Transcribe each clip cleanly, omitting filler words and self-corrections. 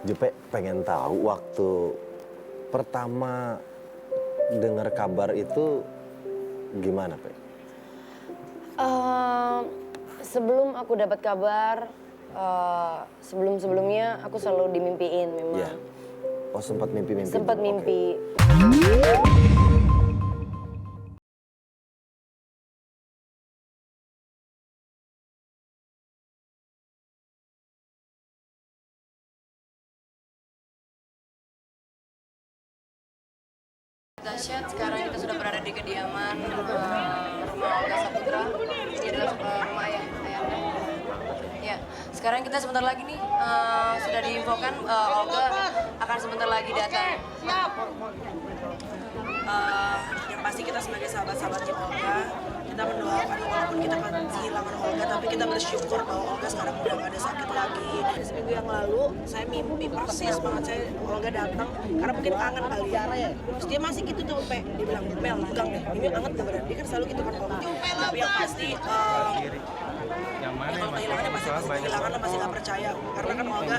Jupe pengen tahu waktu pertama dengar kabar itu gimana, Pe? Sebelum aku dapat kabar, sebelum-sebelumnya aku selalu dimimpiin memang. Iya. Oh, sempat mimpi-mimpi. Sempat juga, mimpi. Dahsyat, sekarang kita sudah berada di kediaman rumah Olga Saputra. Ini adalah rumah ayahnya. Ya, sekarang kita sebentar lagi nih sudah diinfokan Olga akan sebentar lagi datang. Yang pasti kita sebagai sahabat-sahabatnya Olga, kita mendoakan walaupun kita kehilangan Olga, tapi kita bersyukur bahwa Olga sekarang udah gak ada sakit lagi. Seminggu yang lalu saya mimpi persis banget saya Olga datang karena mungkin kangen kali ya. Terus dia masih gitu tuh, Pe. Dia bilang, Mel, pegang deh, ini anget gak bener? Dia kan selalu gitu kan Olga. Tapi yang pasti ya kalau kehilangannya pasti gak percaya karena kan Olga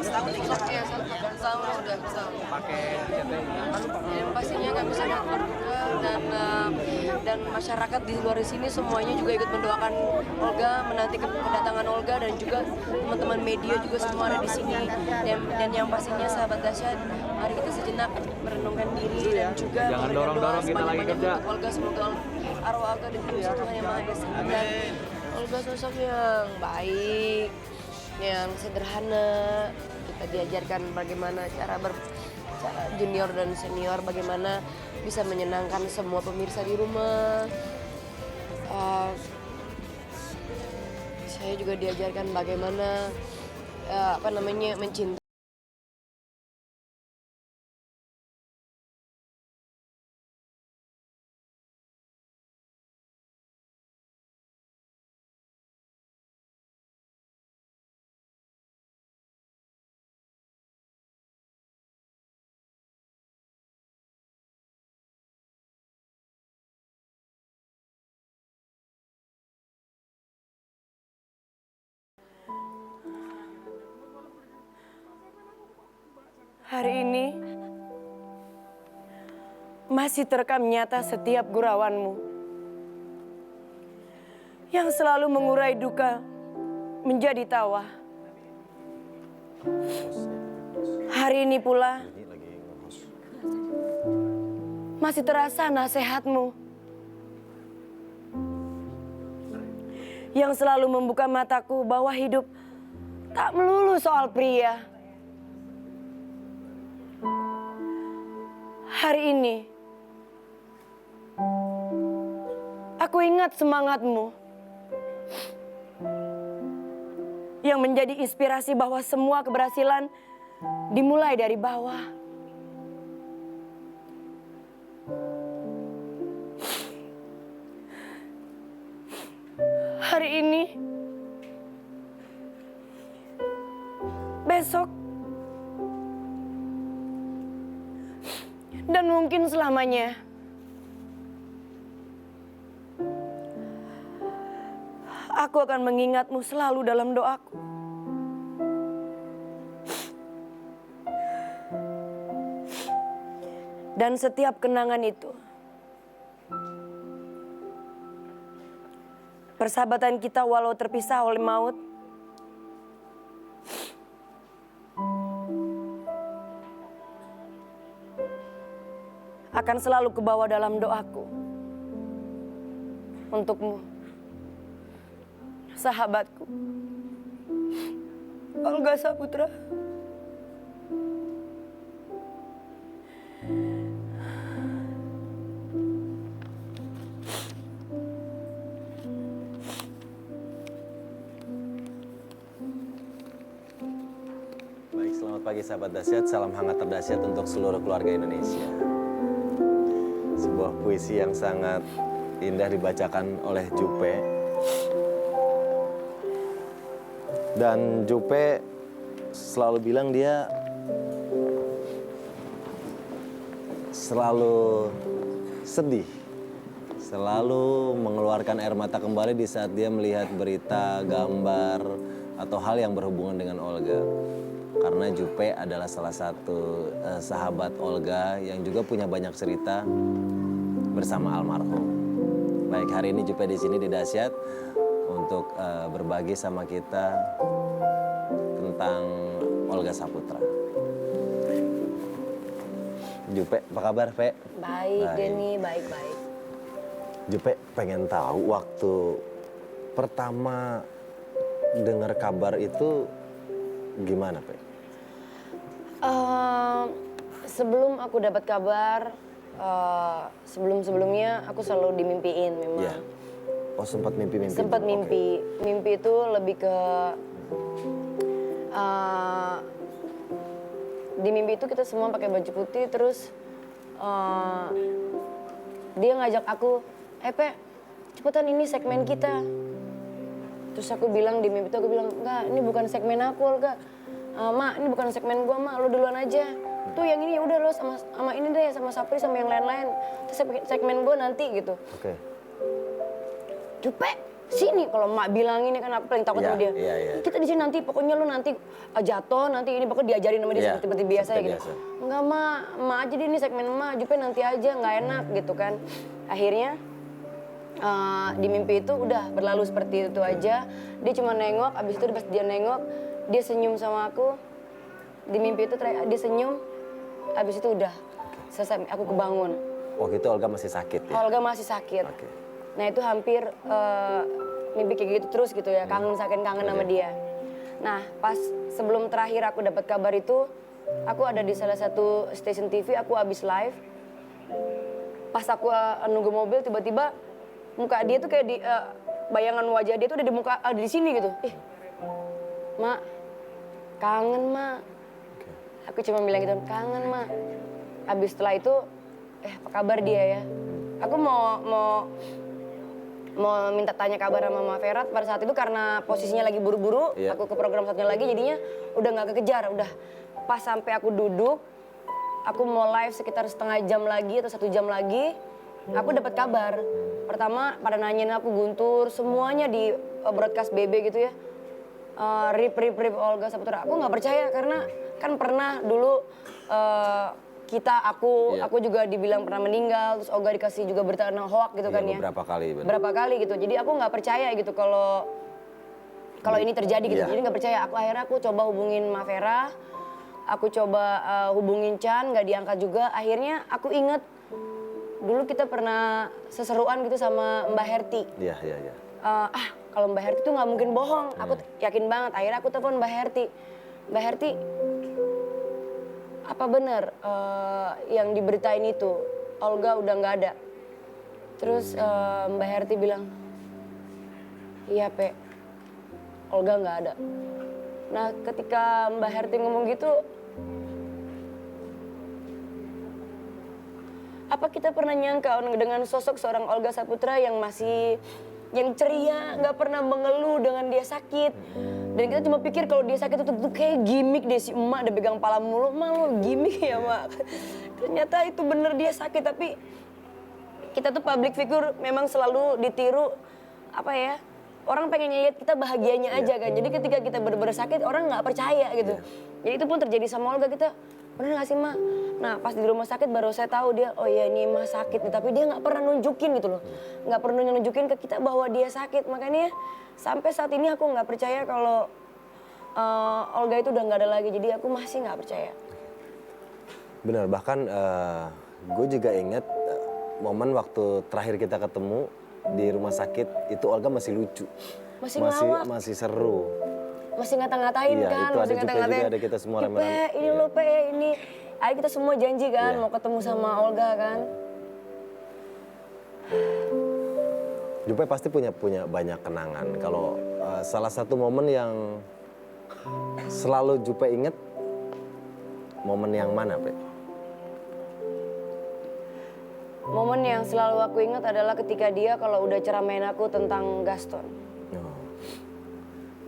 setahun lagi lah. Iya, setahun sudah setahun. Yang pastinya nggak bisa berduka dan masyarakat di luar sini semuanya juga ikut mendoakan Olga, menanti kedatangan Olga dan juga teman-teman media juga semua ada di sini. Dan yang pastinya sahabat dahsyat, mari kita sejenak merenungkan diri dan juga jangan dorong-dorong kita lagi kerja. untuk Olga, semoga arwah Olga diberi Tuhan yang Maha Esa. Dan Olga sosok yang baik, yang sederhana. Kita diajarkan bagaimana cara junior dan senior, bagaimana bisa menyenangkan semua pemirsa di rumah. Saya juga diajarkan bagaimana mencintai. Hari ini masih terekam nyata setiap gurauanmu yang selalu mengurai duka menjadi tawa. Hari ini pula masih terasa nasihatmu yang selalu membuka mataku bahwa hidup tak melulu soal pria. Hari ini, aku ingat semangatmu yang menjadi inspirasi bahwa semua keberhasilan dimulai dari bawah. Hari ini, besok, dan mungkin selamanya, aku akan mengingatmu selalu dalam doaku. Dan setiap kenangan itu, persahabatan kita walau terpisah oleh maut, akan selalu kebawa dalam doaku untukmu, sahabatku, Olga Saputra. Baik, selamat pagi sahabat dahsyat. Salam hangat terdahsyat untuk seluruh keluarga Indonesia. Sebuah puisi yang sangat indah dibacakan oleh Jupe. Dan Jupe selalu bilang dia selalu sedih, selalu mengeluarkan air mata kembali di saat dia melihat berita, gambar, atau hal yang berhubungan dengan Olga. karena Jupe adalah salah satu sahabat Olga yang juga punya banyak cerita bersama almarhum. Baik, hari ini Jupe di sini di Dahsyat untuk berbagi sama kita tentang Olga Saputra. Jupe, apa kabar, Pe? Baik, Denny, baik-baik. Jupe pengen tahu waktu pertama dengar kabar itu gimana, Pe? Sebelum aku dapat kabar, sebelum-sebelumnya aku selalu dimimpiin memang. Iya. Oh, sempat mimpi-mimpi. Sempat itu? mimpi. Mimpi itu lebih ke di mimpi itu kita semua pakai baju putih, terus dia ngajak aku, Pe, cepetan ini segmen kita. Terus aku bilang di mimpi itu, aku bilang, enggak, ini bukan segmen aku, Olga. Mak, ini bukan segmen gua, Mak, lu duluan aja. Tuh yang ini udah lo sama ini deh, sama Sapri, sama yang lain-lain. Terus segmen gua nanti gitu. Oke. Jupe, sini. Kalau Mak bilang ini kan aku paling takut sama dia. Iya. Kita di sini nanti, pokoknya lu nanti jatuh, nanti ini pokoknya diajarin sama dia Iya, seperti biasa ya seperti gitu. biasa. Enggak, Mak aja deh, ini segmen Mak, Jupe nanti aja, nggak enak gitu kan. Akhirnya di mimpi itu udah berlalu seperti itu aja. Dia cuma nengok, abis itu pas dia nengok, dia senyum sama aku. Di mimpi itu dia senyum, abis itu udah selesai, aku kebangun. Waktu itu Olga masih sakit ya? Olga masih sakit. Oke. Nah itu hampir mimpi kayak gitu terus gitu ya, kangen sama dia. Nah pas sebelum terakhir aku dapat kabar itu, aku ada di salah satu stasiun TV, aku habis live. Pas aku nunggu mobil, tiba-tiba muka dia tuh kayak di bayangan wajah dia tuh ada di muka, ada di sini gitu. Mak, kangen Mak. Aku cuma bilang gitu, kangen Mak. Habis setelah itu, apa kabar dia ya? Aku mau minta tanya kabar sama Mama Vera pada saat itu karena posisinya lagi buru-buru, aku ke program satunya lagi jadinya udah nggak kekejar, udah pas sampai aku duduk, aku mau live sekitar setengah jam lagi atau 1 jam lagi, aku dapat kabar. Pertama pada nanyain aku Guntur, semuanya di broadcast BB gitu ya, rip Olga Saputra. Aku nggak percaya karena kan pernah dulu aku juga dibilang pernah meninggal, terus Olga dikasih juga berita hoax gitu kan ya. Beberapa kali. Bener. Berapa kali gitu. Jadi aku nggak percaya gitu kalau ini terjadi gitu. Jadi nggak percaya. Akhirnya aku coba hubungin Ma Vera, aku coba hubungin Chan, nggak diangkat juga. Akhirnya aku inget dulu kita pernah seseruan gitu sama Mbak Herti. Iya. Kalau Mbak Herti tuh nggak mungkin bohong. Aku yakin banget. Akhirnya aku telepon Mbak Herti. Mbak Herti, apa benar yang diberitain itu Olga udah nggak ada? Terus Mbak Herti bilang, iya Pe, Olga nggak ada. Nah ketika Mbak Herti ngomong gitu, apa kita pernah nyangka dengan sosok seorang Olga Saputra yang ceria, nggak pernah mengeluh dengan dia sakit. Dan kita cuma pikir kalau dia sakit itu kayak gimmick deh, si emak udah pegang pala mulu, emak lo gimmick ya mak. Ternyata itu bener dia sakit, tapi kita tuh public figure memang selalu ditiru, apa ya, orang pengen lihat kita bahagianya aja kan. Jadi ketika kita bener-bener sakit, orang nggak percaya gitu. Jadi itu pun terjadi sama Olga, kita bener gak sih mak? Nah pas di rumah sakit baru saya tahu dia, oh iya ini mah sakit nih, tapi dia nggak pernah nunjukin gitu loh. Nggak pernah nunjukin ke kita bahwa dia sakit, makanya sampai saat ini aku nggak percaya kalau Olga itu udah nggak ada lagi, jadi aku masih nggak percaya. Benar, bahkan gue juga inget momen waktu terakhir kita ketemu di rumah sakit, itu Olga masih lucu. Masih seru. Masih ngata-ngatain kan, itu masih ada juga ada kita semua remenan. Ini lo Pe, ini. Ayo kita semua janji kan mau ketemu sama Olga kan. Jupe pasti punya banyak kenangan. Kalau salah satu momen yang selalu Jupe inget, momen yang mana, Pe? Momen yang selalu aku ingat adalah ketika dia kalau udah ceramain aku tentang Gaston.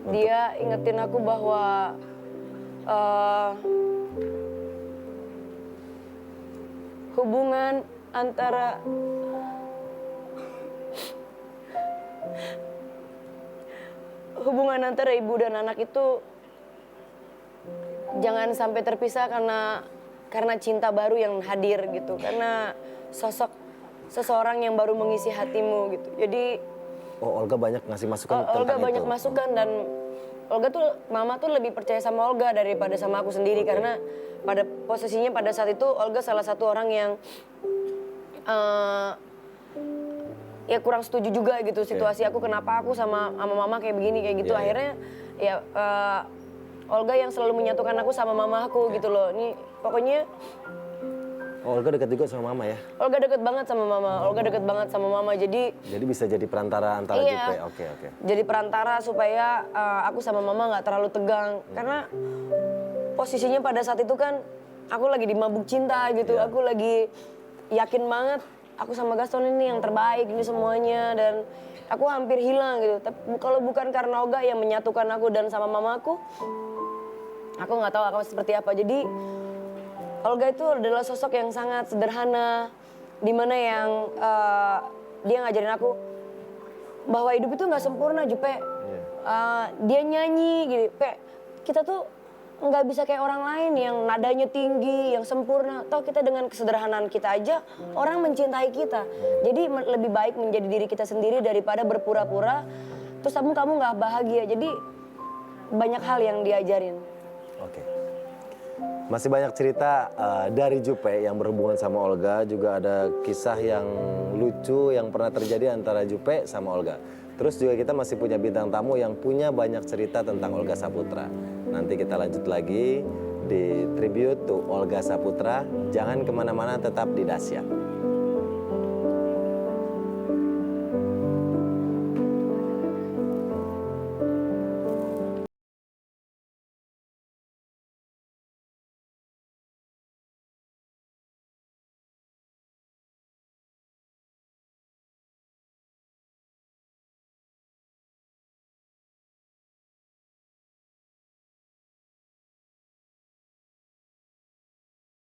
Dia ingetin aku bahwa hubungan antara ibu dan anak itu jangan sampai terpisah karena cinta baru yang hadir gitu, karena sosok seseorang yang baru mengisi hatimu gitu. Jadi Olga banyak ngasih masukan tentang Olga itu. banyak masukan, dan Mama tuh lebih percaya sama Olga daripada sama aku sendiri. Karena pada posisinya pada saat itu Olga salah satu orang yang ya kurang setuju juga gitu situasi aku, kenapa aku sama Mama kayak begini kayak gitu. Akhirnya ya Olga yang selalu menyatukan aku sama Mama aku gitu loh. Ini pokoknya Olga dekat juga sama Mama ya? Olga deket banget sama Mama. Olga deket banget sama Mama. Jadi bisa jadi perantara antara Jupe. Oke. Jadi perantara supaya aku sama Mama nggak terlalu tegang. Karena posisinya pada saat itu kan aku lagi di mabuk cinta gitu. Aku lagi yakin banget aku sama Gaston ini yang terbaik ini semuanya, dan aku hampir hilang gitu. Tapi kalau bukan karena Olga yang menyatukan aku dan sama Mamaku, aku nggak tahu akan seperti apa. Jadi Olga itu adalah sosok yang sangat sederhana, dimana yang dia ngajarin aku bahwa hidup itu nggak sempurna, Jupe. Dia nyanyi gitu, Pe, kita tuh nggak bisa kayak orang lain yang nadanya tinggi, yang sempurna. Toh kita dengan kesederhanaan kita aja, orang mencintai kita. Jadi lebih baik menjadi diri kita sendiri daripada berpura-pura, terus kamu nggak bahagia. Jadi banyak hal yang diajarin. Oke. Masih banyak cerita dari Jupe yang berhubungan sama Olga. Juga ada kisah yang lucu yang pernah terjadi antara Jupe sama Olga. Terus juga kita masih punya bintang tamu yang punya banyak cerita tentang Olga Saputra. Nanti kita lanjut lagi di Tribute to Olga Saputra. Jangan kemana-mana, tetap di Dahsyat.